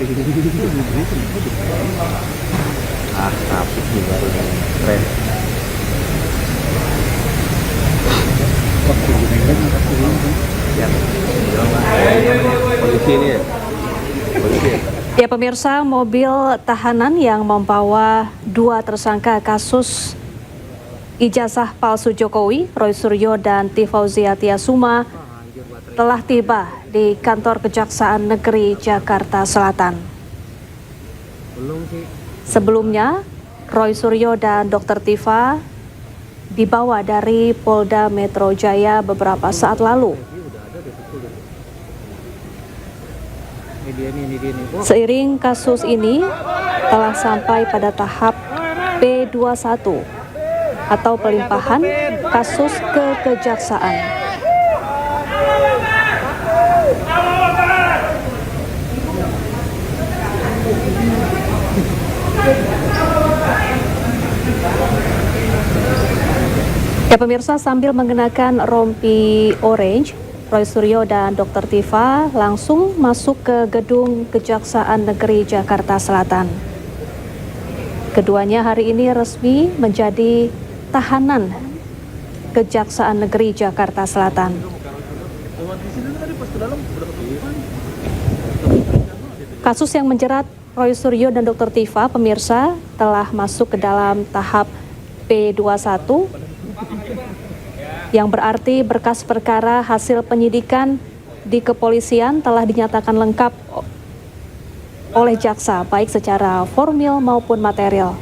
Rapih nih baru nih, keren. Ya, polisi ini ya. Polisi ya. Ya pemirsa, mobil tahanan yang membawa dua tersangka kasus ijazah palsu Jokowi, Roy Suryo dan T. Fauzia Tiasuma telah tiba di kantor Kejaksaan Negeri Jakarta Selatan. Sebelumnya, Roy Suryo dan Dr. Tifa dibawa dari Polda Metro Jaya beberapa saat lalu. Seiring kasus ini telah sampai pada tahap P21 atau pelimpahan kasus ke kejaksaan. Ya pemirsa, sambil mengenakan rompi orange, Roy Suryo dan Dr. Tifa langsung masuk ke gedung Kejaksaan Negeri Jakarta Selatan. Keduanya hari ini resmi menjadi tahanan Kejaksaan Negeri Jakarta Selatan. Kasus yang menjerat Roy Suryo dan Dr. Tifa, pemirsa, telah masuk ke dalam tahap P21, yang berarti berkas perkara hasil penyidikan di kepolisian telah dinyatakan lengkap oleh jaksa, baik secara formil maupun material.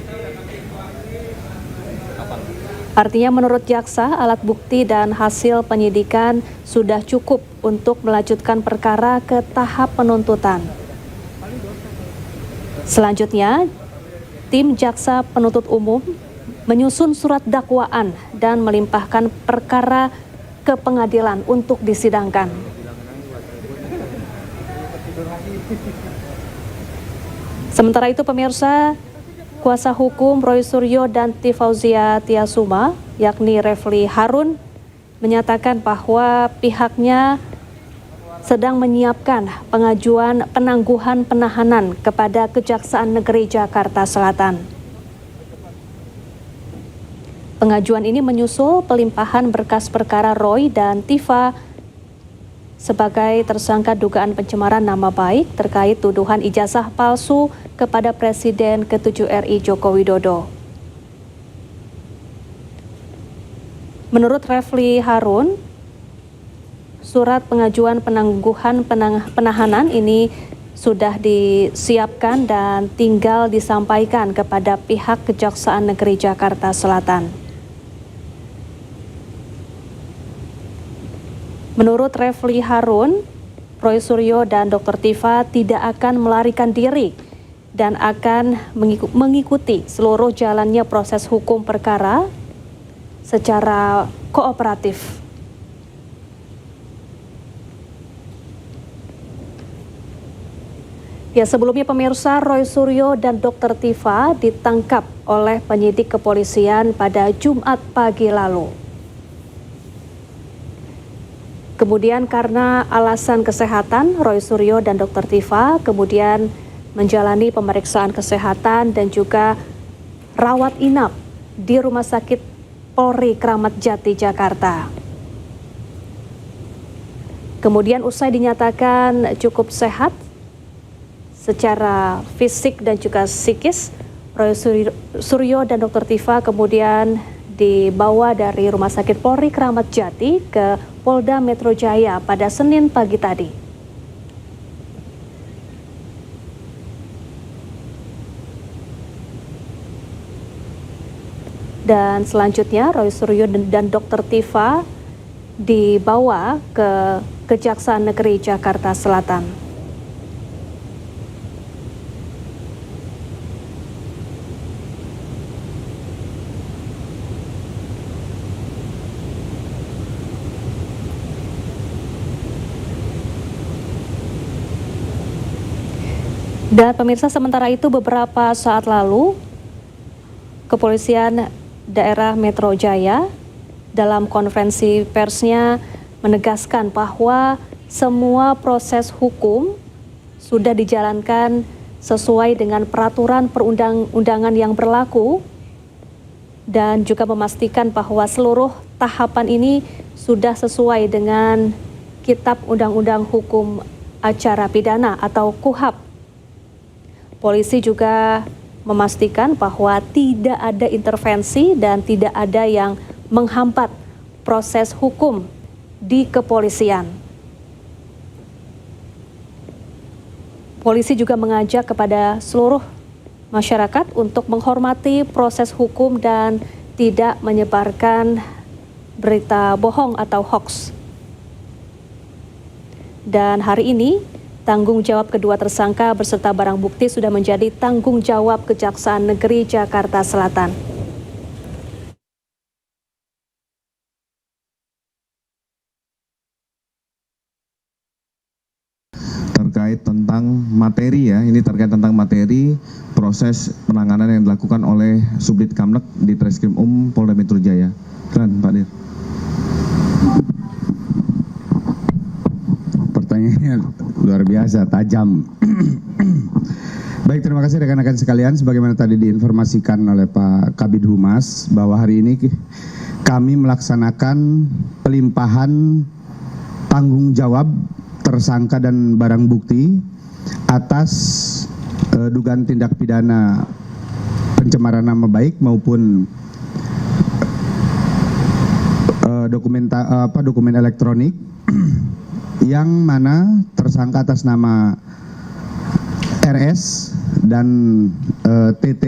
Artinya menurut jaksa, alat bukti dan hasil penyidikan sudah cukup untuk melanjutkan perkara ke tahap penuntutan. Selanjutnya, tim jaksa penuntut umum menyusun surat dakwaan dan melimpahkan perkara ke pengadilan untuk disidangkan. Sementara itu pemirsa, kuasa hukum Roy Suryo dan T. Fauzia Tiasuma, yakni Refli Harun, menyatakan bahwa pihaknya sedang menyiapkan pengajuan penangguhan penahanan kepada Kejaksaan Negeri Jakarta Selatan. Pengajuan ini menyusul pelimpahan berkas perkara Roy dan Tifa sebagai tersangka dugaan pencemaran nama baik terkait tuduhan ijazah palsu kepada Presiden ke-7 RI Joko Widodo. Menurut Refli Harun, surat pengajuan penangguhan penahanan ini sudah disiapkan dan tinggal disampaikan kepada pihak Kejaksaan Negeri Jakarta Selatan. Menurut Refli Harun, Roy Suryo dan Dr. Tifa tidak akan melarikan diri dan akan mengikuti seluruh jalannya proses hukum perkara secara kooperatif. Ya, sebelumnya pemirsa, Roy Suryo dan Dr. Tifa ditangkap oleh penyidik kepolisian pada Jumat pagi lalu. Kemudian karena alasan kesehatan, Roy Suryo dan Dr. Tifa kemudian menjalani pemeriksaan kesehatan dan juga rawat inap di Rumah Sakit Polri Kramat Jati, Jakarta. Kemudian usai dinyatakan cukup sehat secara fisik dan juga psikis, Roy Suryo dan Dr. Tifa kemudian dibawa dari Rumah Sakit Polri Kramat Jati ke Polda Metro Jaya pada Senin pagi tadi. Dan selanjutnya Roy Suryo dan Dr. Tifa dibawa ke Kejaksaan Negeri Jakarta Selatan. Dan pemirsa, sementara itu beberapa saat lalu Kepolisian Daerah Metro Jaya dalam konferensi persnya menegaskan bahwa semua proses hukum sudah dijalankan sesuai dengan peraturan perundang-undangan yang berlaku dan juga memastikan bahwa seluruh tahapan ini sudah sesuai dengan Kitab Undang-Undang Hukum Acara Pidana atau KUHAP. Polisi juga memastikan bahwa tidak ada intervensi dan tidak ada yang menghambat proses hukum di kepolisian. Polisi juga mengajak kepada seluruh masyarakat untuk menghormati proses hukum dan tidak menyebarkan berita bohong atau hoax. Dan hari ini, tanggung jawab kedua tersangka beserta barang bukti sudah menjadi tanggung jawab Kejaksaan Negeri Jakarta Selatan. Terkait tentang materi ya, ini terkait tentang materi proses penanganan yang dilakukan oleh Subdit Kamnek di Treskrim Polda Metro Jaya. Silakan Pak Dir. Pertanyaannya luar biasa, tajam. Baik, terima kasih rekan-rekan sekalian. Sebagaimana tadi diinformasikan oleh Pak Kabid Humas bahwa hari ini kami melaksanakan pelimpahan tanggung jawab tersangka dan barang bukti atas dugaan tindak pidana pencemaran nama baik maupun dokumen elektronik yang mana tersangka atas nama RS dan TT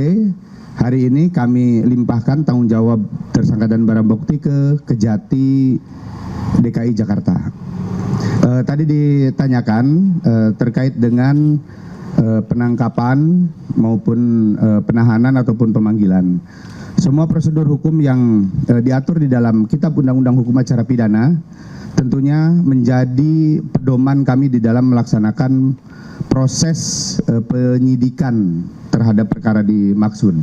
hari ini kami limpahkan tanggung jawab tersangka dan barang bukti ke Kejati DKI Jakarta. Tadi ditanyakan terkait dengan penangkapan maupun penahanan ataupun pemanggilan. Semua prosedur hukum yang diatur di dalam Kitab Undang-Undang Hukum Acara Pidana tentunya menjadi pedoman kami di dalam melaksanakan proses penyidikan terhadap perkara dimaksud.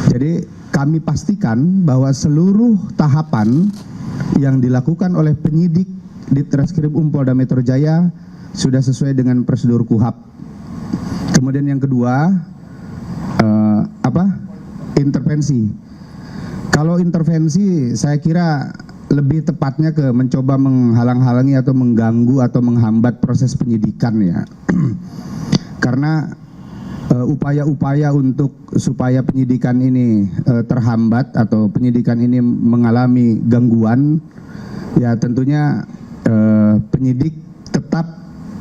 Jadi kami pastikan bahwa seluruh tahapan yang dilakukan oleh penyidik di Treskrim Polda Metro Jaya sudah sesuai dengan prosedur KUHAP. Kemudian yang kedua, intervensi. Kalau intervensi, saya kira lebih tepatnya ke mencoba menghalang-halangi atau mengganggu atau menghambat proses penyidikan ya. Karena upaya-upaya untuk supaya penyidikan ini terhambat atau penyidikan ini mengalami gangguan, ya tentunya penyidik tetap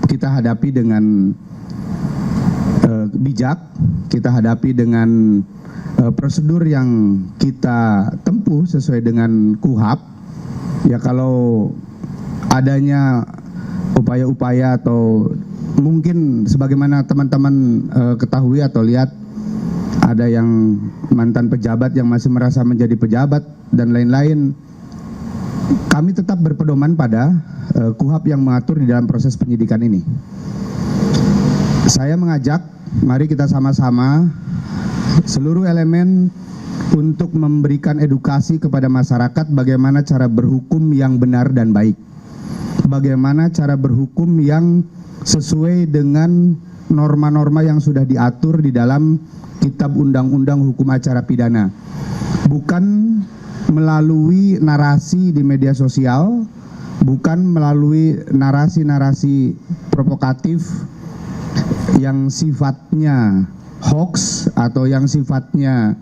kita hadapi dengan bijak, kita hadapi dengan prosedur yang kita tempuh sesuai dengan KUHAP. Ya kalau adanya upaya-upaya atau mungkin sebagaimana teman-teman ketahui atau lihat ada yang mantan pejabat yang masih merasa menjadi pejabat dan lain-lain, kami tetap berpedoman pada KUHAP yang mengatur di dalam proses penyidikan ini. Saya mengajak, mari kita sama-sama seluruh elemen untuk memberikan edukasi kepada masyarakat bagaimana cara berhukum yang benar dan baik. Bagaimana cara berhukum yang sesuai dengan norma-norma yang sudah diatur di dalam Kitab Undang-Undang Hukum Acara Pidana. Bukan melalui narasi di media sosial, bukan melalui narasi-narasi provokatif yang sifatnya hoax atau yang sifatnya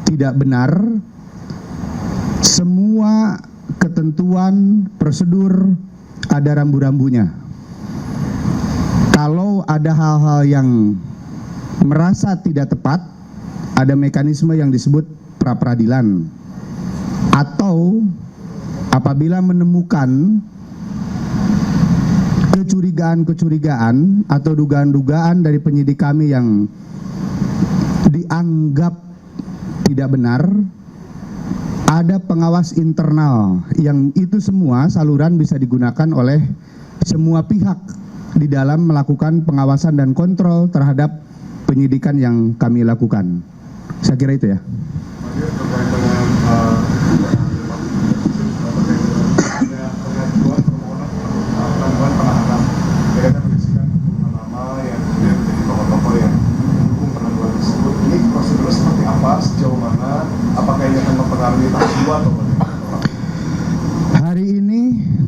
tidak benar. Semua ketentuan prosedur ada rambu-rambunya. Kalau ada hal-hal yang merasa tidak tepat, ada mekanisme yang disebut pra-peradilan. Atau apabila menemukan kecurigaan-kecurigaan atau dugaan-dugaan dari penyidik kami yang dianggap tidak benar, ada pengawas internal yang itu semua saluran bisa digunakan oleh semua pihak di dalam melakukan pengawasan dan kontrol terhadap penyidikan yang kami lakukan. Saya kira itu ya.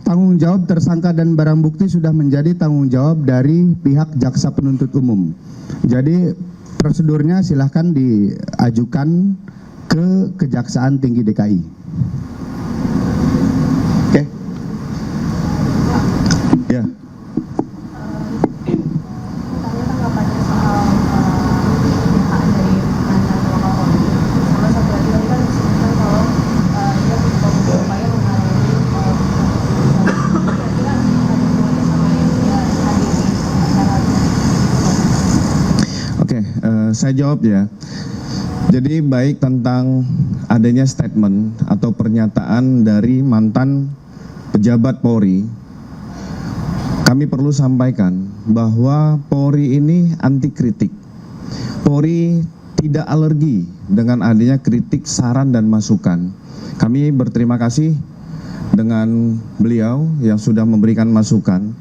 tanggung jawab tersangka dan barang bukti sudah menjadi tanggung jawab dari pihak jaksa penuntut umum. Jadi prosedurnya silahkan diajukan ke Kejaksaan Tinggi DKI. Oke. Ya. Saya jawab ya. Jadi baik tentang adanya statement atau pernyataan dari mantan pejabat Polri, kami perlu sampaikan bahwa Polri ini anti kritik. Polri tidak alergi dengan adanya kritik, saran, dan masukan. Kami berterima kasih dengan beliau yang sudah memberikan masukan.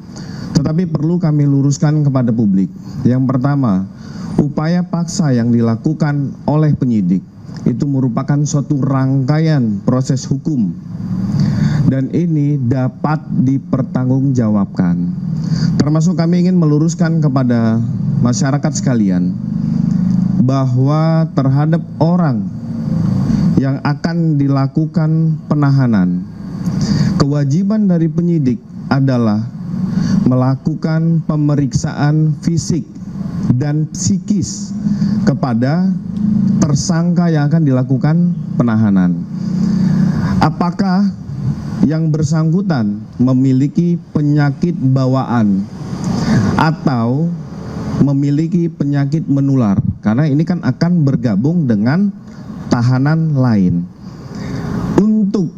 Tetapi perlu kami luruskan kepada publik. Yang pertama, upaya paksa yang dilakukan oleh penyidik itu merupakan suatu rangkaian proses hukum dan ini dapat dipertanggungjawabkan. Termasuk kami ingin meluruskan kepada masyarakat sekalian bahwa terhadap orang yang akan dilakukan penahanan, kewajiban dari penyidik adalah melakukan pemeriksaan fisik dan psikis kepada tersangka yang akan dilakukan penahanan. Apakah yang bersangkutan memiliki penyakit bawaan atau memiliki penyakit menular? Karena ini kan akan bergabung dengan tahanan lain. Untuk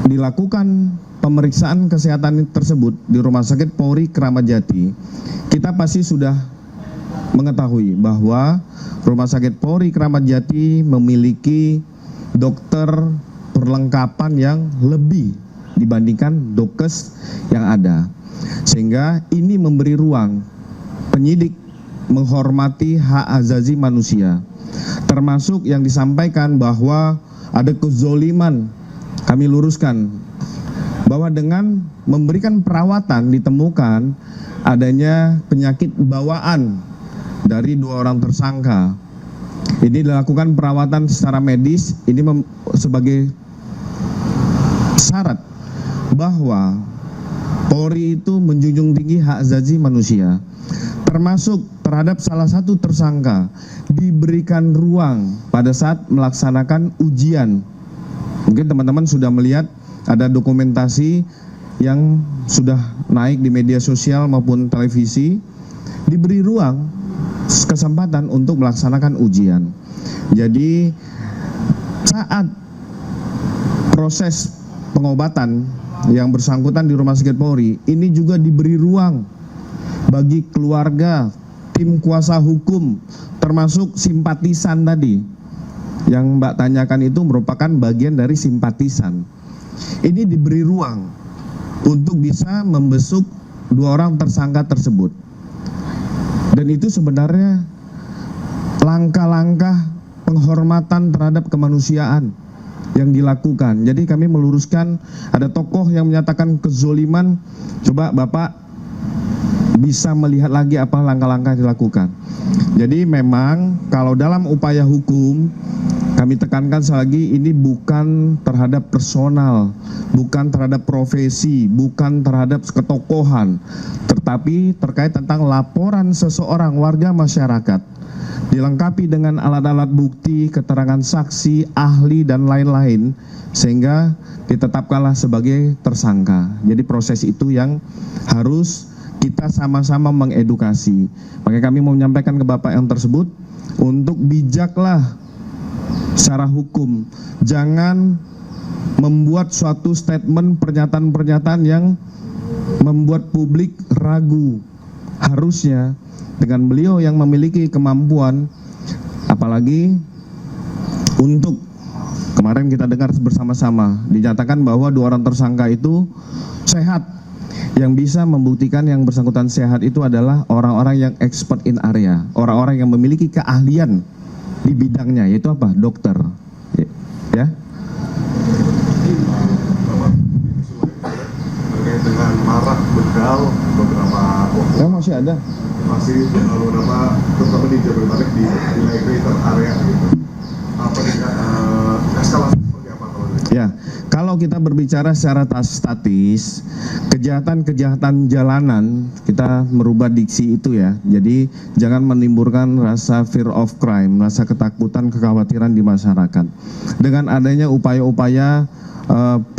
dilakukan pemeriksaan kesehatan tersebut di Rumah Sakit Polri Kramat Jati, kita pasti sudah mengetahui bahwa Rumah Sakit Polri Kramat Jati memiliki dokter perlengkapan yang lebih dibandingkan dokes yang ada, sehingga ini memberi ruang penyidik menghormati hak asasi manusia, termasuk yang disampaikan bahwa ada kezoliman. Kami luruskan bahwa dengan memberikan perawatan ditemukan adanya penyakit bawaan dari 2 orang tersangka. Ini dilakukan perawatan secara medis, ini sebagai syarat bahwa Polri itu menjunjung tinggi hak asasi manusia. Termasuk terhadap salah satu tersangka diberikan ruang pada saat melaksanakan ujian. Mungkin teman-teman sudah melihat ada dokumentasi yang sudah naik di media sosial maupun televisi, diberi ruang kesempatan untuk melaksanakan ujian. Jadi saat proses pengobatan yang bersangkutan di Rumah Sakit Polri, ini juga diberi ruang bagi keluarga, tim kuasa hukum, termasuk simpatisan tadi. Yang Mbak tanyakan itu merupakan bagian dari simpatisan. Ini diberi ruang untuk bisa membesuk 2 orang tersangka tersebut. Dan itu sebenarnya langkah-langkah penghormatan terhadap kemanusiaan yang dilakukan. Jadi kami meluruskan, ada tokoh yang menyatakan kezoliman, coba Bapak bisa melihat lagi apa langkah-langkah dilakukan. Jadi memang kalau dalam upaya hukum, kami tekankan sekali lagi, ini bukan terhadap personal, bukan terhadap profesi, bukan terhadap ketokohan, tetapi terkait tentang laporan seseorang warga masyarakat, dilengkapi dengan alat-alat bukti, keterangan saksi, ahli, dan lain-lain, sehingga ditetapkanlah sebagai tersangka. Jadi proses itu yang harus kita sama-sama mengedukasi. Makanya kami mau menyampaikan ke Bapak yang tersebut, untuk bijaklah secara hukum, jangan membuat suatu statement, pernyataan-pernyataan yang membuat publik ragu. Harusnya dengan beliau yang memiliki kemampuan, apalagi untuk kemarin kita dengar bersama-sama dinyatakan bahwa 2 orang tersangka itu sehat. Yang bisa membuktikan yang bersangkutan sehat itu adalah orang-orang yang expert in area, orang-orang yang memiliki keahlian di bidangnya, yaitu apa? Dokter. Ya. Tegal beberapa waktu Ya masih ada. masih beberapa terutama di Jabodetabek di wilayah greater area gitu. Apa eskalasi seperti apa kalau dari? Ya, kalau kita berbicara secara statis, kejahatan-kejahatan jalanan, kita merubah diksi itu ya. Jadi jangan menimbulkan rasa fear of crime, rasa ketakutan, kekhawatiran di masyarakat. Dengan adanya upaya-upaya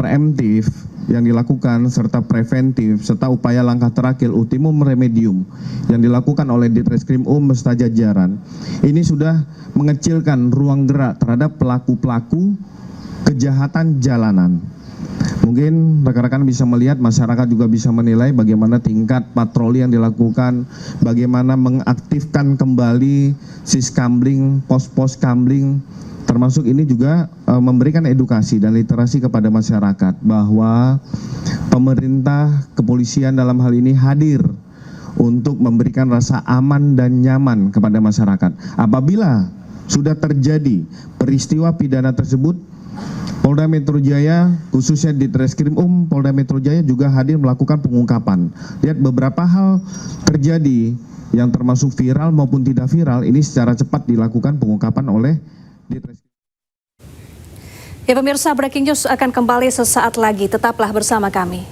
preemptif yang dilakukan serta preventif serta upaya langkah terakhir ultimum remedium yang dilakukan oleh Ditreskrim beserta jajaran, ini sudah mengecilkan ruang gerak terhadap pelaku-pelaku kejahatan jalanan. Mungkin rekan-rekan bisa melihat, masyarakat juga bisa menilai bagaimana tingkat patroli yang dilakukan, bagaimana mengaktifkan kembali siskambling, pos-pos kambling, termasuk ini juga memberikan edukasi dan literasi kepada masyarakat bahwa pemerintah, kepolisian dalam hal ini hadir untuk memberikan rasa aman dan nyaman kepada masyarakat. Apabila sudah terjadi peristiwa pidana tersebut, Polda Metro Jaya, khususnya Ditreskrim Polda Metro Jaya juga hadir melakukan pengungkapan. Lihat beberapa hal terjadi yang termasuk viral maupun tidak viral, ini secara cepat dilakukan pengungkapan oleh Ditreskrim. Ya pemirsa, Breaking News akan kembali sesaat lagi. Tetaplah bersama kami.